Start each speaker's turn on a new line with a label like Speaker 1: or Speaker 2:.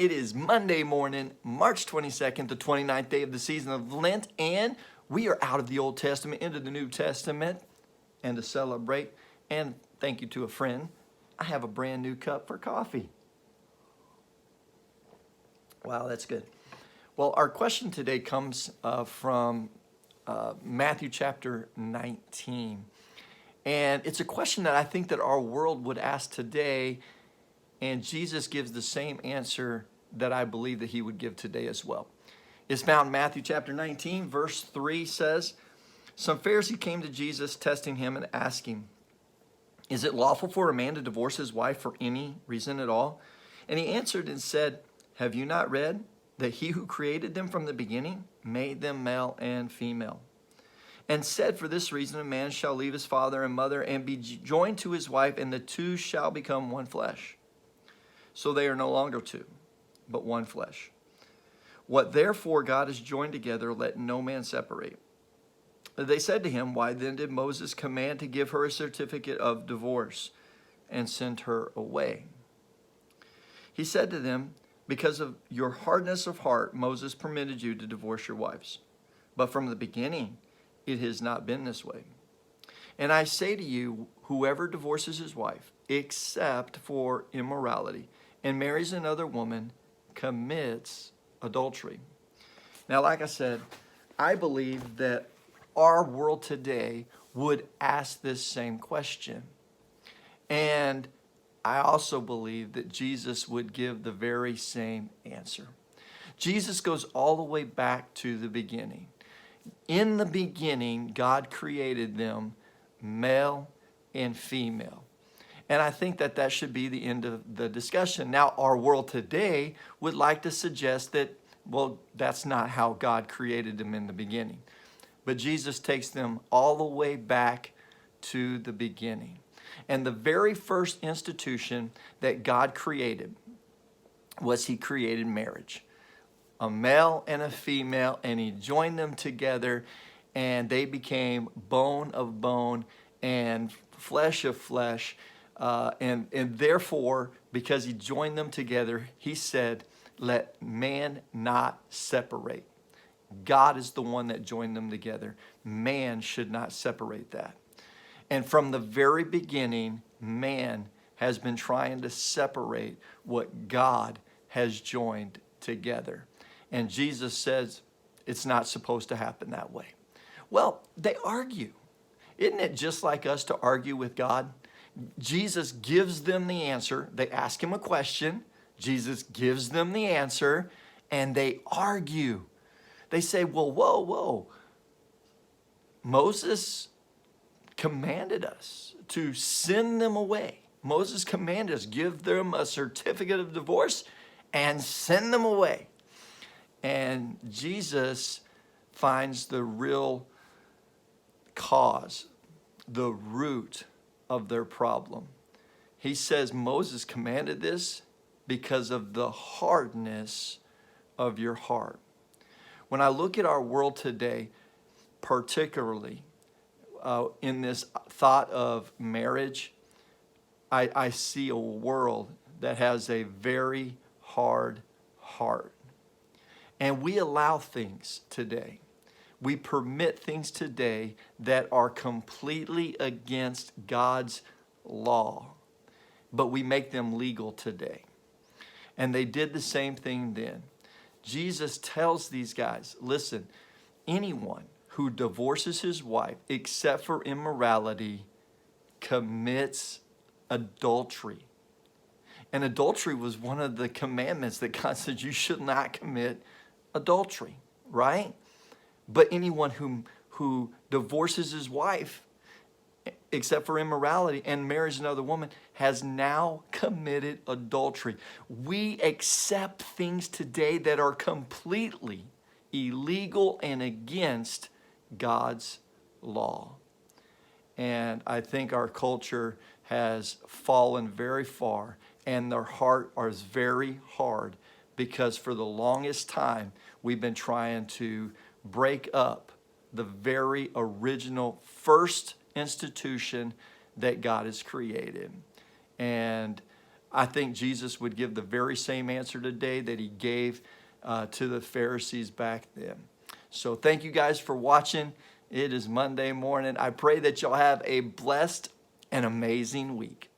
Speaker 1: It is Monday morning, March 22nd, the 29th day of the season of Lent, and we are out of the Old Testament into the New Testament. And to celebrate, and thank you to a friend, I have a brand new cup for coffee. Wow, that's good. Well, our question today comes from Matthew chapter 19. And it's a question that I think that our world would ask today, and Jesus gives the same answer that I believe that he would give today as well. It's found in Matthew chapter 19, verse 3 says, "Some Pharisee came to Jesus, testing him and asking, 'Is it lawful for a man to divorce his wife for any reason at all?' And he answered and said, 'Have you not read that he who created them from the beginning made them male and female? And said, for this reason a man shall leave his father and mother and be joined to his wife, and the two shall become one flesh. So they are no longer two, but one flesh. What therefore God has joined together, let no man separate.' They said to him, 'Why then did Moses command to give her a certificate of divorce and send her away?' He said to them, 'Because of your hardness of heart, Moses permitted you to divorce your wives. But from the beginning, it has not been this way. And I say to you, whoever divorces his wife, except for immorality, and marries another woman, commits adultery.'" Now, like I said, I believe that our world today would ask this same question. And I also believe that Jesus would give the very same answer. Jesus goes all the way back to the beginning. In the beginning, God created them male and female. And I think that that should be the end of the discussion. Now, our world today would like to suggest that, well, that's not how God created them in the beginning. But Jesus takes them all the way back to the beginning. And the very first institution that God created was he created marriage. A male and a female, and he joined them together, and they became bone of bone and flesh of flesh. And therefore, because he joined them together, he said, let man not separate. God is the one that joined them together. Man should not separate that. And from the very beginning, man has been trying to separate what God has joined together. And Jesus says it's not supposed to happen that way. Well, they argue. Isn't it just like us to argue with God? Jesus gives them the answer. They ask him a question. Jesus gives them the answer, and they argue. They say, well, whoa. Moses commanded us to send them away. Moses commanded us, give them a certificate of divorce and send them away. And Jesus finds the real cause, the root of their problem. He says Moses commanded this because of the hardness of your heart. When I look at our world today, particularly in this thought of marriage, I see a world that has a very hard heart. And we allow things today. We permit things today that are completely against God's law, but we make them legal today. And they did the same thing then. Jesus tells these guys, listen, anyone who divorces his wife except for immorality commits adultery. And adultery was one of the commandments that God said you should not commit adultery, right? But anyone who divorces his wife except for immorality and marries another woman has now committed adultery. We accept things today that are completely illegal and against God's law. And I think our culture has fallen very far, and their heart is very hard because for the longest time we've been trying to break up the very original first institution that God has created. And I think Jesus would give the very same answer today that he gave to the Pharisees back then. So thank you guys for watching. It is Monday morning. I pray that y'all have a blessed and amazing week.